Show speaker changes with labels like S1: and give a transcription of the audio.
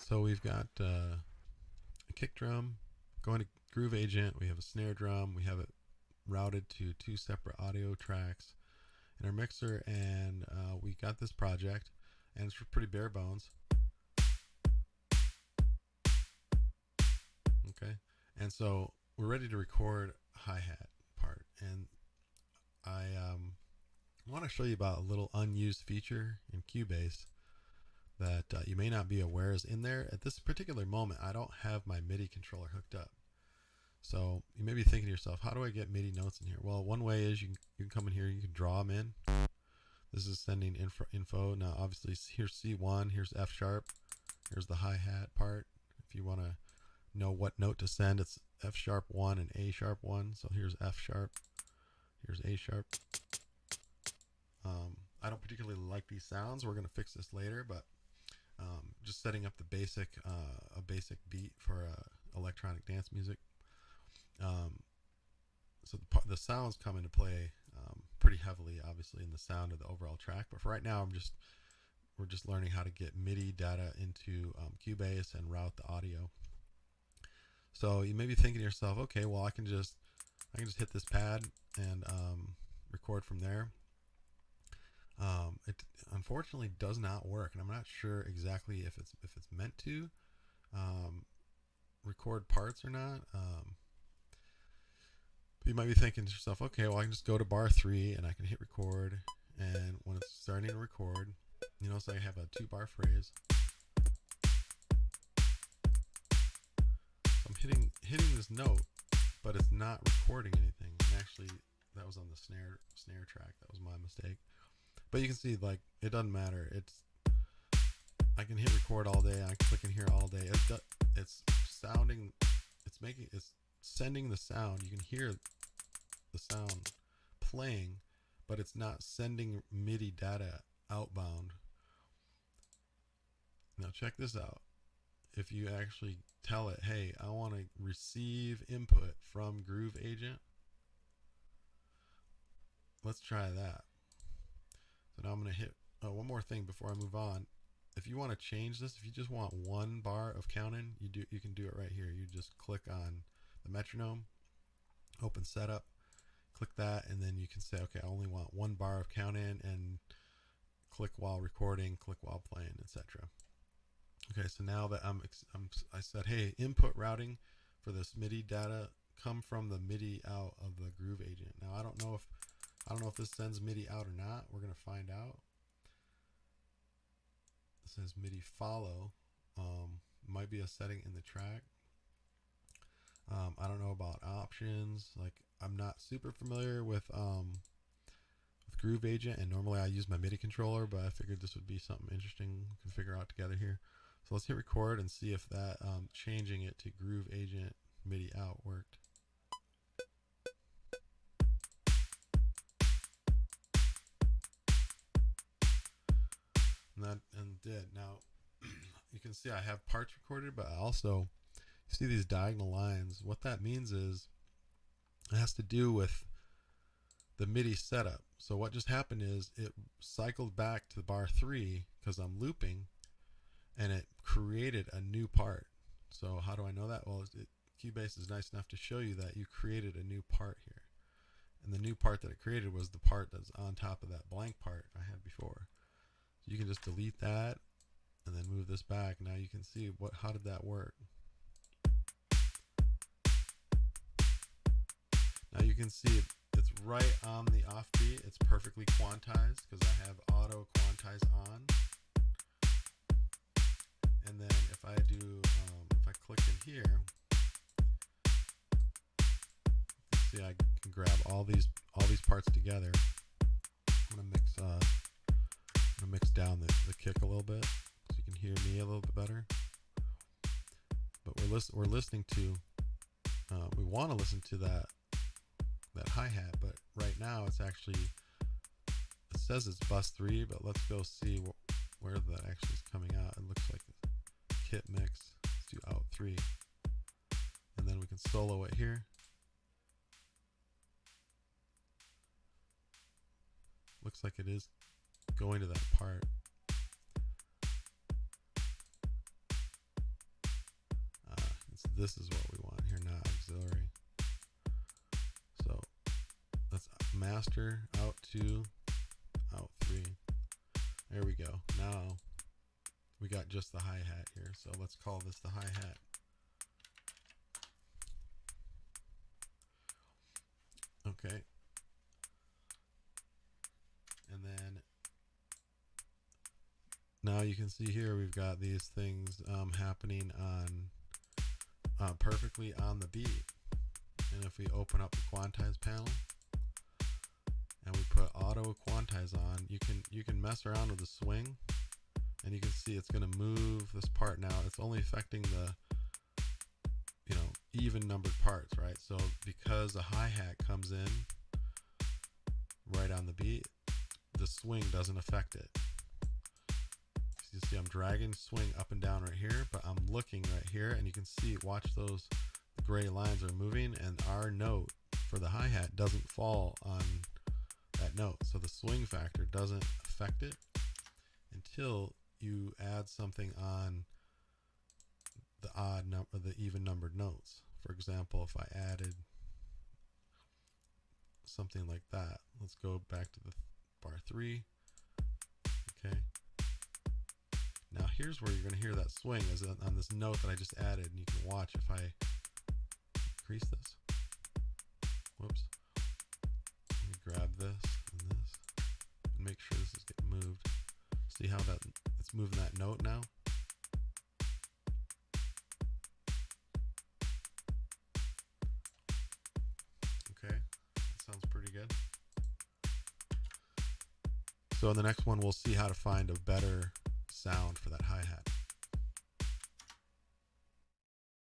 S1: So we've got a kick drum going to Groove Agent. We have a snare drum. We have it routed to two separate audio tracks in our mixer, and we got this project, and it's pretty bare bones. Okay, and so we're ready to record hi-hat part, and I want to show you about a little unused feature in Cubase that you may not be aware is in there. At this particular moment, I don't have my MIDI controller hooked up. So you may be thinking to yourself, how do I get MIDI notes in here? Well, one way is you can come in here, you can draw them in. This is sending info. Now, obviously, here's C1, here's F sharp, here's the hi-hat part. If you want to know what note to send, it's F sharp 1 and A sharp 1. So here's F sharp, here's A sharp. I don't particularly like these sounds. We're going to fix this later, but just setting up the basic, a basic beat for electronic dance music. So the sounds come into play pretty heavily, obviously, in the sound of the overall track. But for right now, we're just learning how to get MIDI data into Cubase and route the audio. So you may be thinking to yourself, okay, well I can just hit this pad and record from there. It unfortunately does not work, and I'm not sure exactly if it's meant to record parts or not. You might be thinking to yourself, okay, well I can just go to bar 3 and I can hit record, and when it's starting to record, you know, so I have a 2-bar phrase. So I'm hitting this note, but it's not recording anything. And actually, that was on the snare track. That was my mistake. But you can see, like, it doesn't matter. I can hit record all day. I can click in here all day. It's sounding. It's sending the sound. You can hear the sound playing, but it's not sending MIDI data outbound. Now check this out. If you actually tell it, hey, I want to receive input from Groove Agent. Let's try that. So now I'm going to hit one more thing before I move on. If you want to change this, if you just want 1 bar of counting, you can do it right here. You just click on the metronome, open setup, click that, and then you can say, okay, I only want 1 bar of count in, and click while recording, click while playing, etc. Okay, so now that I said, hey, input routing for this MIDI data come from the MIDI out of the Groove Agent. Now I don't know if this sends MIDI out or not. We're gonna find out. It says MIDI follow. Might be a setting in the track. I don't know about options. Like, I'm not super familiar with Groove Agent, and normally I use my MIDI controller, but I figured this would be something interesting we can figure out together here. So let's hit record and see if that changing it to Groove Agent MIDI out worked. And did. Now you can see I have parts recorded, but I also see these diagonal lines. What that means is it has to do with the MIDI setup. So what just happened is it cycled back to bar 3 because I'm looping, and it created a new part. So how do I know that? Well, Cubase is nice enough to show you that you created a new part here, and the new part that it created was the part that's on top of that blank part I had before. So you can just delete that and then move this back. Now you can see how did that work. Now you can see it's right on the offbeat. It's perfectly quantized because I have auto quantize on. And then if I click in here, you see I can grab all these parts together. I'm gonna mix down the kick a little bit so you can hear me a little bit better. But we're listening to we want to listen to that hi-hat, but right now it says it's bus 3, but let's go see where that actually is coming out. It looks like a kit mix. Let's do out 3, and then we can solo it here. Looks like it is going to that part. this is what we want here, not auxiliary. So let's master out 2, out 3. There we go. Now we got just the hi-hat here. So let's call this the hi-hat. Okay. And then now you can see here we've got these things happening on perfectly on the beat. And if we open up the quantize panel and we put auto quantize on, you can mess around with the swing, and you can see it's going to move this part. Now it's only affecting the even numbered parts, right? So because the hi-hat comes in right on the beat, the swing doesn't affect it. You see I'm dragging swing up and down right here, but I'm looking right here, and you can see, watch those gray lines are moving, and our note for the hi-hat doesn't fall on that note. So the swing factor doesn't affect it until you add something on the odd number, the even numbered notes. For example, if I added something like that, let's go back to the bar 3. Okay. Now here's where you're going to hear that swing is on this note that I just added, and you can watch if I increase this. Whoops. Let me grab this and this and make sure this is getting moved. See how that it's moving that note now? Okay, that sounds pretty good. So in the next one, we'll see how to find a better sound for that hi-hat.